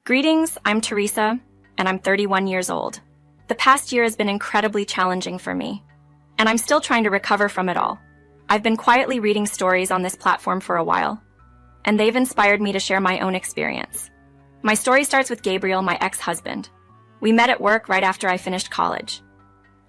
Greetings, I'm Teresa, and I'm 31 years old. The past year has been incredibly challenging for me, and I'm still trying to recover from it all. I've been quietly reading stories on this platform for a while, and they've inspired me to share my own experience. My story starts with Gabriel, my ex-husband. We met at work right after I finished college.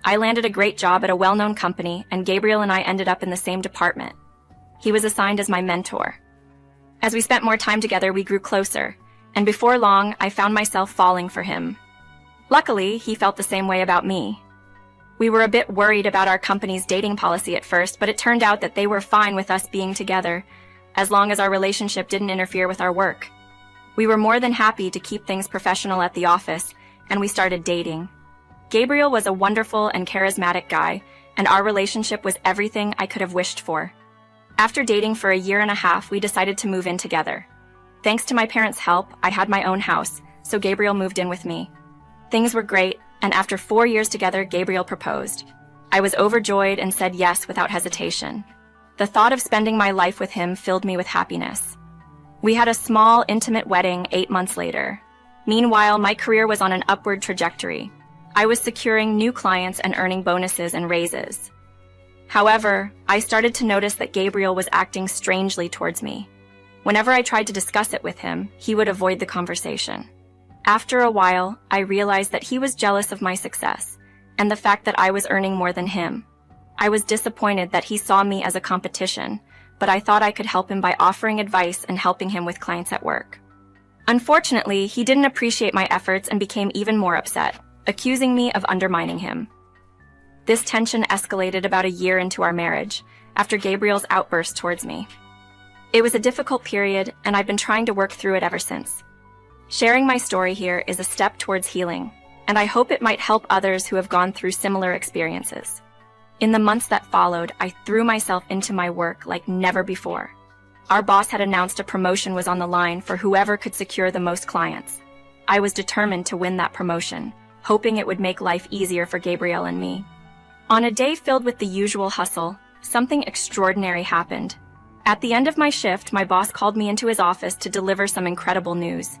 I landed a great job at a well-known company, and Gabriel and I ended up in the same department. He was assigned as my mentor. As we spent more time together, we grew closer, and before long, I found myself falling for him. Luckily, he felt the same way about me. We were a bit worried about our company's dating policy at first, but it turned out that they were fine with us being together, as long as our relationship didn't interfere with our work. We were more than happy to keep things professional at the office, and we started dating. Gabriel was a wonderful and charismatic guy, and our relationship was everything I could have wished for. After dating for a year and a half, we decided to move in together. Thanks to my parents' help, I had my own house, so Gabriel moved in with me. Things were great, and after 4 years together, Gabriel proposed. I was overjoyed and said yes without hesitation. The thought of spending my life with him filled me with happiness. We had a small, intimate wedding 8 months later. Meanwhile, my career was on an upward trajectory. I was securing new clients and earning bonuses and raises. However, I started to notice that Gabriel was acting strangely towards me. Whenever I tried to discuss it with him, he would avoid the conversation. After a while, I realized that he was jealous of my success and the fact that I was earning more than him. I was disappointed that he saw me as a competition, but I thought I could help him by offering advice and helping him with clients at work. Unfortunately, he didn't appreciate my efforts and became even more upset, accusing me of undermining him. This tension escalated about a year into our marriage, after Gabriel's outburst towards me. It was a difficult period, and I've been trying to work through it ever since. Sharing my story here is a step towards healing, and I hope it might help others who have gone through similar experiences. In the months that followed, I threw myself into my work like never before. Our boss had announced a promotion was on the line for whoever could secure the most clients. I was determined to win that promotion, hoping it would make life easier for Gabriel and me. On a day filled with the usual hustle, something extraordinary happened. At the end of my shift, my boss called me into his office to deliver some incredible news.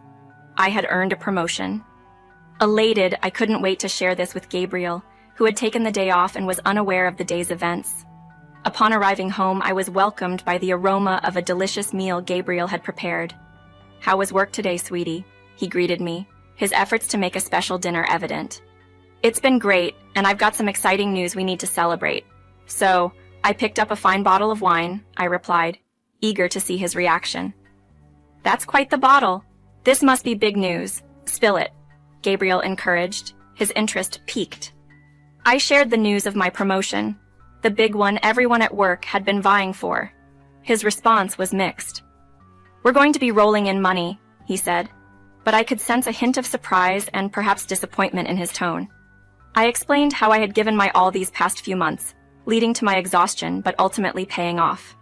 I had earned a promotion. Elated, I couldn't wait to share this with Gabriel, who had taken the day off and was unaware of the day's events. Upon arriving home, I was welcomed by the aroma of a delicious meal Gabriel had prepared. "How was work today, sweetie?" he greeted me, his efforts to make a special dinner evident. "It's been great, and I've got some exciting news we need to celebrate. So, I picked up a fine bottle of wine," I replied, eager to see his reaction. "That's quite the bottle. This must be big news. Spill it," Gabriel encouraged, his interest piqued. I shared the news of my promotion, the big one everyone at work had been vying for. His response was mixed. "We're going to be rolling in money," he said, but I could sense a hint of surprise and perhaps disappointment in his tone. I explained how I had given my all these past few months, leading to my exhaustion but ultimately paying off.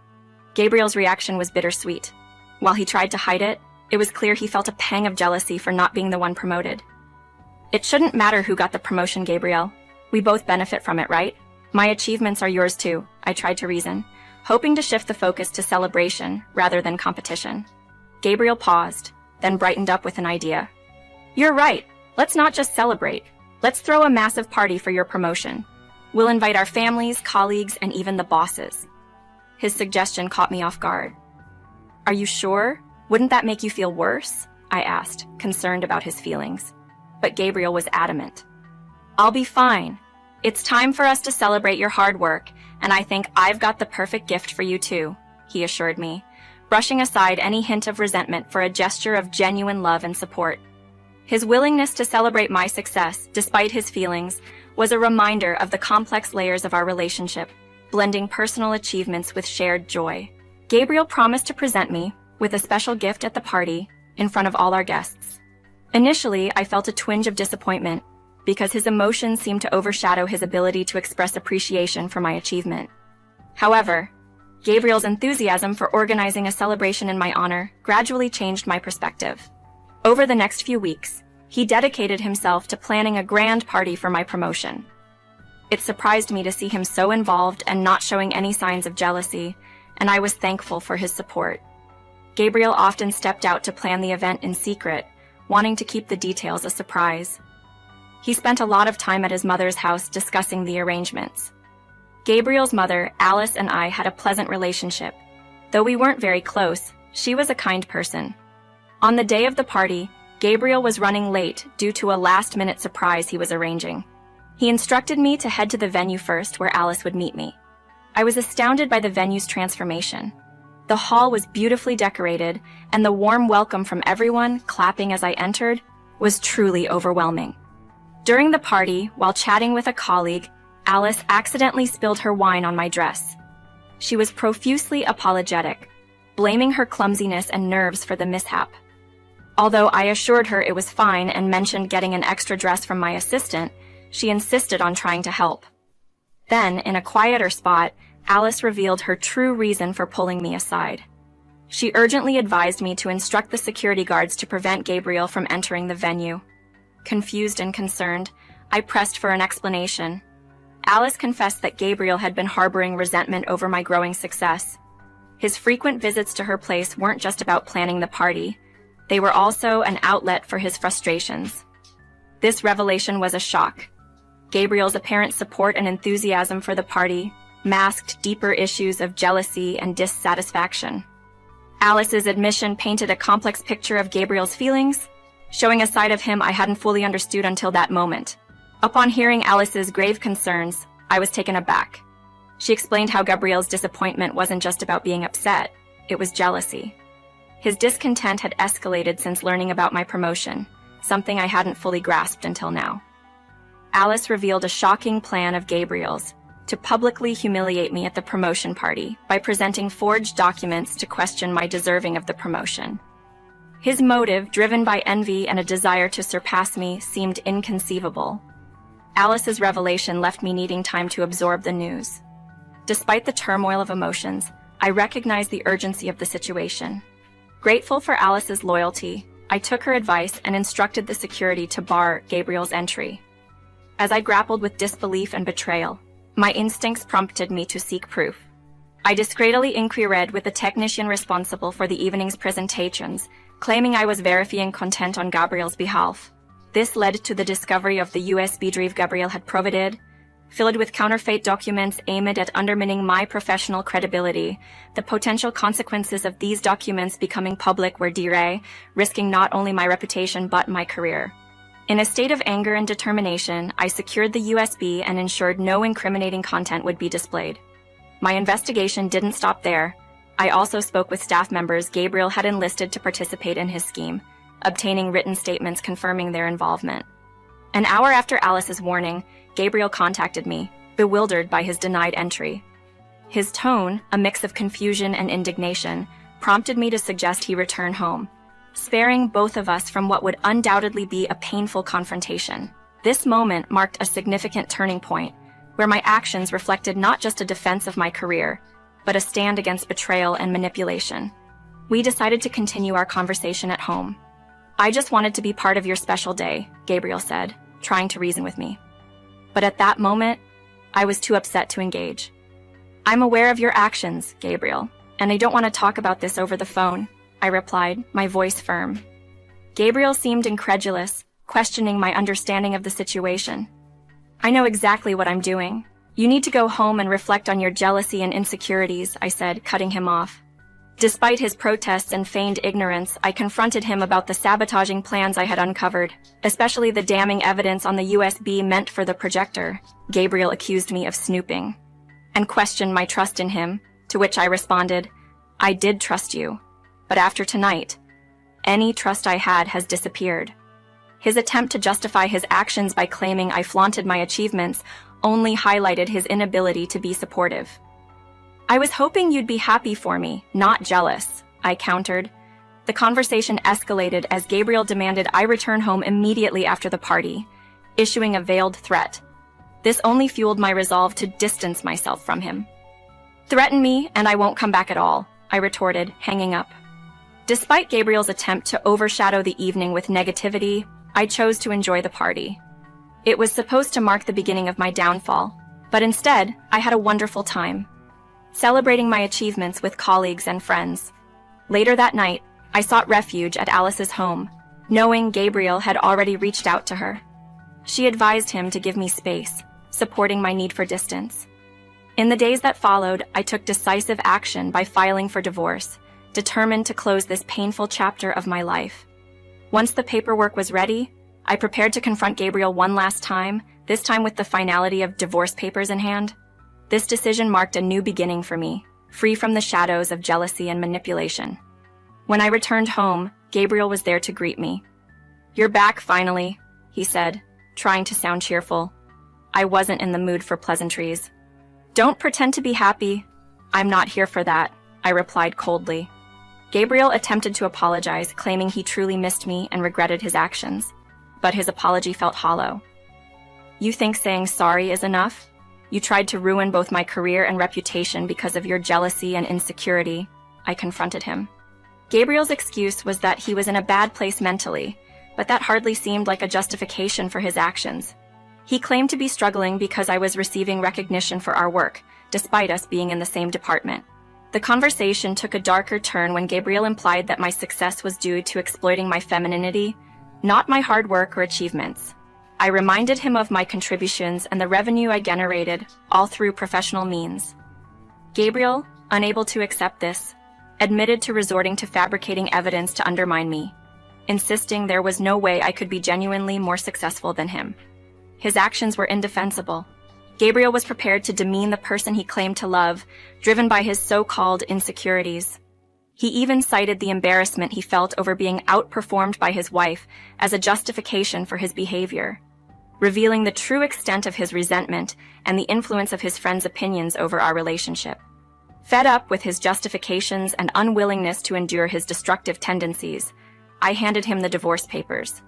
Gabriel's reaction was bittersweet. While he tried to hide it, it was clear he felt a pang of jealousy for not being the one promoted. "It shouldn't matter who got the promotion, Gabriel. We both benefit from it, right? My achievements are yours too," I tried to reason, hoping to shift the focus to celebration rather than competition. Gabriel paused, then brightened up with an idea. "You're right. Let's not just celebrate. Let's throw a massive party for your promotion. We'll invite our families, colleagues, and even the bosses." His suggestion caught me off guard. "Are you sure? Wouldn't that make you feel worse?" I asked, concerned about his feelings. But Gabriel was adamant. "I'll be fine. It's time for us to celebrate your hard work, and I think I've got the perfect gift for you too," he assured me, brushing aside any hint of resentment for a gesture of genuine love and support. His willingness to celebrate my success, despite his feelings, was a reminder of the complex layers of our relationship, blending personal achievements with shared joy. Gabriel promised to present me with a special gift at the party in front of all our guests. Initially, I felt a twinge of disappointment because his emotions seemed to overshadow his ability to express appreciation for my achievement. However, Gabriel's enthusiasm for organizing a celebration in my honor gradually changed my perspective. Over the next few weeks, he dedicated himself to planning a grand party for my promotion. It surprised me to see him so involved and not showing any signs of jealousy, and I was thankful for his support. Gabriel often stepped out to plan the event in secret, wanting to keep the details a surprise. He spent a lot of time at his mother's house discussing the arrangements. Gabriel's mother, Alice, and I had a pleasant relationship. Though we weren't very close, she was a kind person. On the day of the party, Gabriel was running late due to a last-minute surprise he was arranging. He instructed me to head to the venue first, where Alice would meet me. I was astounded by the venue's transformation. The hall was beautifully decorated, and the warm welcome from everyone, clapping as I entered, was truly overwhelming. During the party, while chatting with a colleague, Alice accidentally spilled her wine on my dress. She was profusely apologetic, blaming her clumsiness and nerves for the mishap. Although I assured her it was fine and mentioned getting an extra dress from my assistant, she insisted on trying to help. Then, in a quieter spot, Alice revealed her true reason for pulling me aside. She urgently advised me to instruct the security guards to prevent Gabriel from entering the venue. Confused and concerned, I pressed for an explanation. Alice confessed that Gabriel had been harboring resentment over my growing success. His frequent visits to her place weren't just about planning the party. They were also an outlet for his frustrations. This revelation was a shock. Gabriel's apparent support and enthusiasm for the party masked deeper issues of jealousy and dissatisfaction. Alice's admission painted a complex picture of Gabriel's feelings, showing a side of him I hadn't fully understood until that moment. Upon hearing Alice's grave concerns, I was taken aback. She explained how Gabriel's disappointment wasn't just about being upset, it was jealousy. His discontent had escalated since learning about my promotion, something I hadn't fully grasped until now. Alice revealed a shocking plan of Gabriel's to publicly humiliate me at the promotion party by presenting forged documents to question my deserving of the promotion. His motive, driven by envy and a desire to surpass me, seemed inconceivable. Alice's revelation left me needing time to absorb the news. Despite the turmoil of emotions, I recognized the urgency of the situation. Grateful for Alice's loyalty, I took her advice and instructed the security to bar Gabriel's entry. As I grappled with disbelief and betrayal, my instincts prompted me to seek proof. I discreetly inquired with the technician responsible for the evening's presentations, claiming I was verifying content on Gabriel's behalf. This led to the discovery of the USB drive Gabriel had provided, filled with counterfeit documents aimed at undermining my professional credibility. The potential consequences of these documents becoming public were dire, risking not only my reputation but my career. In a state of anger and determination, I secured the USB and ensured no incriminating content would be displayed. My investigation didn't stop there. I also spoke with staff members Gabriel had enlisted to participate in his scheme, obtaining written statements confirming their involvement. An hour after Alice's warning, Gabriel contacted me, bewildered by his denied entry. His tone, a mix of confusion and indignation, prompted me to suggest he return home, sparing both of us from what would undoubtedly be a painful confrontation. This moment marked a significant turning point, where my actions reflected not just a defense of my career, but a stand against betrayal and manipulation. We decided to continue our conversation at home. "I just wanted to be part of your special day," Gabriel said, trying to reason with me. But at that moment, I was too upset to engage. "I'm aware of your actions, Gabriel, and I don't want to talk about this over the phone," I replied, my voice firm. Gabriel seemed incredulous, questioning my understanding of the situation. "I know exactly what I'm doing. You need to go home and reflect on your jealousy and insecurities," I said, cutting him off. Despite his protests and feigned ignorance, I confronted him about the sabotaging plans I had uncovered, especially the damning evidence on the USB meant for the projector. Gabriel accused me of snooping and questioned my trust in him, to which I responded, "I did trust you, but after tonight, any trust I had has disappeared." His attempt to justify his actions by claiming I flaunted my achievements only highlighted his inability to be supportive. "I was hoping you'd be happy for me, not jealous," I countered. The conversation escalated as Gabriel demanded I return home immediately after the party, issuing a veiled threat. This only fueled my resolve to distance myself from him. "Threaten me, and I won't come back at all," I retorted, hanging up. Despite Gabriel's attempt to overshadow the evening with negativity, I chose to enjoy the party. It was supposed to mark the beginning of my downfall, but instead, I had a wonderful time, celebrating my achievements with colleagues and friends. Later that night, I sought refuge at Alice's home, knowing Gabriel had already reached out to her. She advised him to give me space, supporting my need for distance. In the days that followed, I took decisive action by filing for divorce, determined to close this painful chapter of my life. Once the paperwork was ready, I prepared to confront Gabriel one last time, this time with the finality of divorce papers in hand. This decision marked a new beginning for me, free from the shadows of jealousy and manipulation. When I returned home, Gabriel was there to greet me. "You're back, finally," he said, trying to sound cheerful. I wasn't in the mood for pleasantries. "Don't pretend to be happy. I'm not here for that," I replied coldly. Gabriel attempted to apologize, claiming he truly missed me and regretted his actions. But his apology felt hollow. "You think saying sorry is enough? You tried to ruin both my career and reputation because of your jealousy and insecurity," I confronted him. Gabriel's excuse was that he was in a bad place mentally, but that hardly seemed like a justification for his actions. He claimed to be struggling because I was receiving recognition for our work, despite us being in the same department. The conversation took a darker turn when Gabriel implied that my success was due to exploiting my femininity, not my hard work or achievements. I reminded him of my contributions and the revenue I generated, all through professional means. Gabriel, unable to accept this, admitted to resorting to fabricating evidence to undermine me, insisting there was no way I could be genuinely more successful than him. His actions were indefensible. Gabriel was prepared to demean the person he claimed to love, driven by his so-called insecurities. He even cited the embarrassment he felt over being outperformed by his wife as a justification for his behavior, revealing the true extent of his resentment and the influence of his friends' opinions over our relationship. Fed up with his justifications and unwillingness to endure his destructive tendencies, I handed him the divorce papers.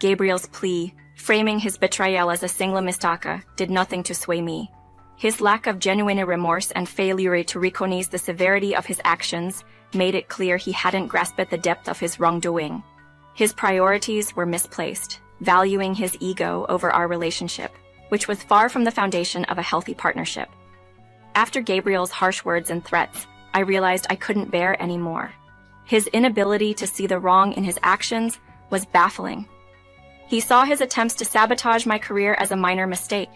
Gabriel's plea, framing his betrayal as a single mistake, did nothing to sway me. His lack of genuine remorse and failure to recognize the severity of his actions made it clear he hadn't grasped the depth of his wrongdoing. His priorities were misplaced, valuing his ego over our relationship, which was far from the foundation of a healthy partnership. After Gabriel's harsh words and threats, I realized I couldn't bear any more. His inability to see the wrong in his actions was baffling. He saw his attempts to sabotage my career as a minor mistake.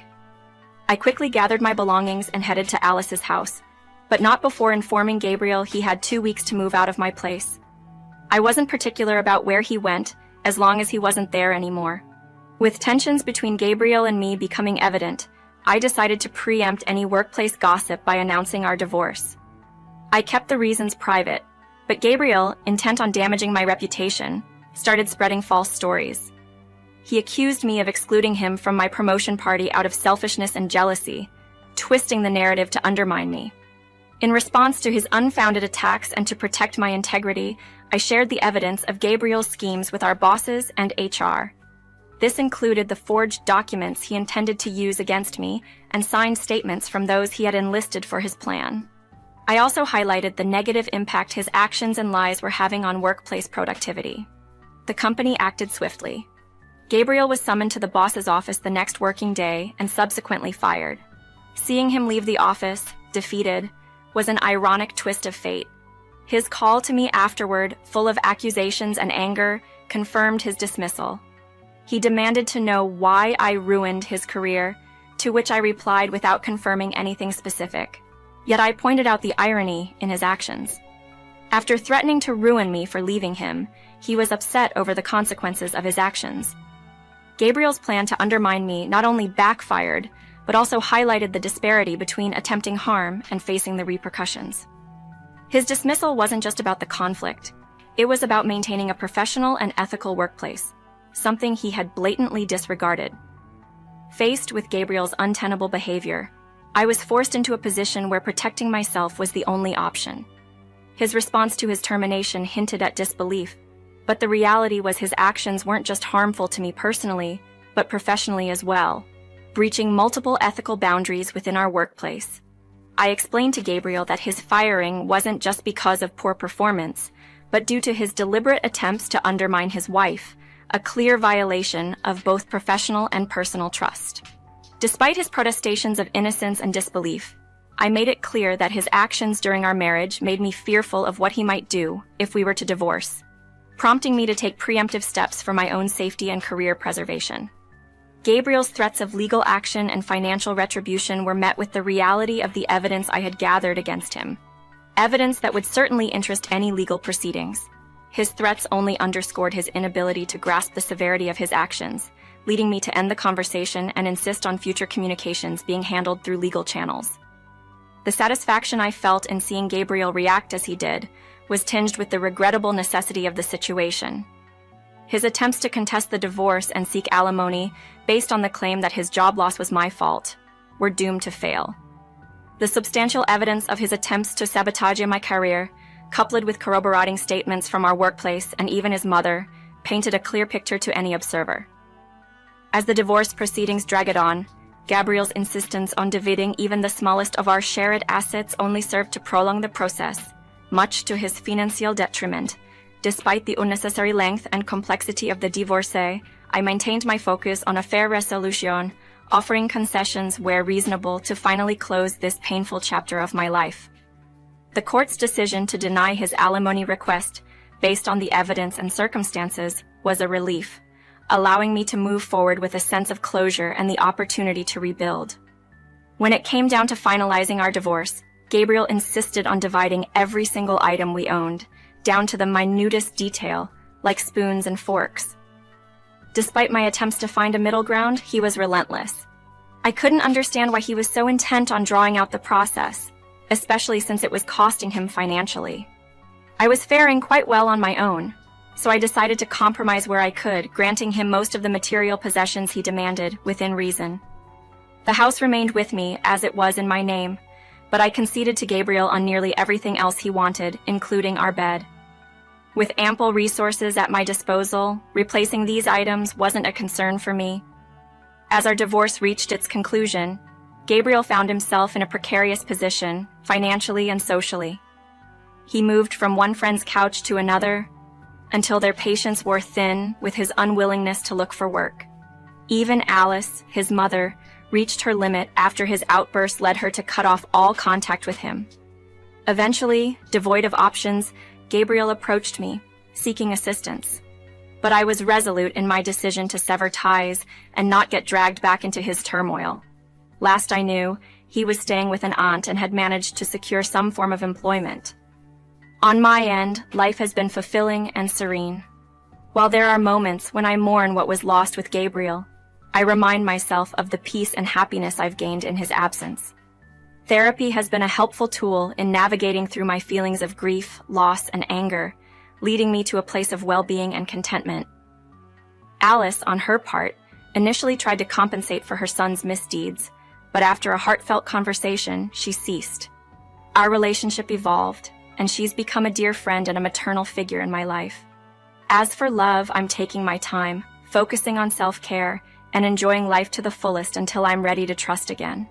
I quickly gathered my belongings and headed to Alice's house, but not before informing Gabriel he had 2 weeks to move out of my place. I wasn't particular about where he went, as long as he wasn't there anymore. With tensions between Gabriel and me becoming evident, I decided to preempt any workplace gossip by announcing our divorce. I kept the reasons private, but Gabriel, intent on damaging my reputation, started spreading false stories. He accused me of excluding him from my promotion party out of selfishness and jealousy, twisting the narrative to undermine me. In response to his unfounded attacks and to protect my integrity, I shared the evidence of Gabriel's schemes with our bosses and HR. This included the forged documents he intended to use against me and signed statements from those he had enlisted for his plan. I also highlighted the negative impact his actions and lies were having on workplace productivity. The company acted swiftly. Gabriel was summoned to the boss's office the next working day and subsequently fired. Seeing him leave the office, defeated, was an ironic twist of fate. His call to me afterward, full of accusations and anger, confirmed his dismissal. He demanded to know why I ruined his career, to which I replied without confirming anything specific. Yet I pointed out the irony in his actions. After threatening to ruin me for leaving him, he was upset over the consequences of his actions. Gabriel's plan to undermine me not only backfired, but also highlighted the disparity between attempting harm and facing the repercussions. His dismissal wasn't just about the conflict. It was about maintaining a professional and ethical workplace, something he had blatantly disregarded. Faced with Gabriel's untenable behavior, I was forced into a position where protecting myself was the only option. His response to his termination hinted at disbelief, but the reality was his actions weren't just harmful to me personally, but professionally as well, breaching multiple ethical boundaries within our workplace. I explained to Gabriel that his firing wasn't just because of poor performance, but due to his deliberate attempts to undermine his wife, a clear violation of both professional and personal trust. Despite his protestations of innocence and disbelief, I made it clear that his actions during our marriage made me fearful of what he might do if we were to divorce. prompting me to take preemptive steps for my own safety and career preservation. Gabriel's threats of legal action and financial retribution were met with the reality of the evidence I had gathered against him. Evidence that would certainly interest any legal proceedings. His threats only underscored his inability to grasp the severity of his actions, leading me to end the conversation and insist on future communications being handled through legal channels. The satisfaction I felt in seeing Gabriel react as he did was tinged with the regrettable necessity of the situation. His attempts to contest the divorce and seek alimony based on the claim that his job loss was my fault were doomed to fail. The substantial evidence of his attempts to sabotage my career, coupled with corroborating statements from our workplace and even his mother, painted a clear picture to any observer. As the divorce proceedings dragged on, Gabriel's insistence on dividing even the smallest of our shared assets only served to prolong the process, much to his financial detriment. Despite the unnecessary length and complexity of the divorce, I maintained my focus on a fair resolution, offering concessions where reasonable to finally close this painful chapter of my life. The court's decision to deny his alimony request, based on the evidence and circumstances, was a relief, allowing me to move forward with a sense of closure and the opportunity to rebuild. When it came down to finalizing our divorce, Gabriel insisted on dividing every single item we owned, down to the minutest detail, like spoons and forks. Despite my attempts to find a middle ground, he was relentless. I couldn't understand why he was so intent on drawing out the process, especially since it was costing him financially. I was faring quite well on my own, so I decided to compromise where I could, granting him most of the material possessions he demanded, within reason. The house remained with me, as it was in my name, but I conceded to Gabriel on nearly everything else he wanted, including our bed. With ample resources at my disposal, replacing these items wasn't a concern for me. As our divorce reached its conclusion, Gabriel found himself in a precarious position, financially and socially. He moved from one friend's couch to another, until their patience wore thin with his unwillingness to look for work. Even Alice, his mother, reached her limit after his outburst led her to cut off all contact with him. Eventually, devoid of options, Gabriel approached me, seeking assistance. But I was resolute in my decision to sever ties and not get dragged back into his turmoil. Last I knew, he was staying with an aunt and had managed to secure some form of employment. On my end, life has been fulfilling and serene. While there are moments when I mourn what was lost with Gabriel, I remind myself of the peace and happiness I've gained in his absence. Therapy has been a helpful tool in navigating through my feelings of grief, loss, and anger, leading me to a place of well-being and contentment. Alice, on her part, initially tried to compensate for her son's misdeeds, but after a heartfelt conversation, she ceased. Our relationship evolved, and she's become a dear friend and a maternal figure in my life. As for love, I'm taking my time, focusing on self-care, and enjoying life to the fullest until I'm ready to trust again.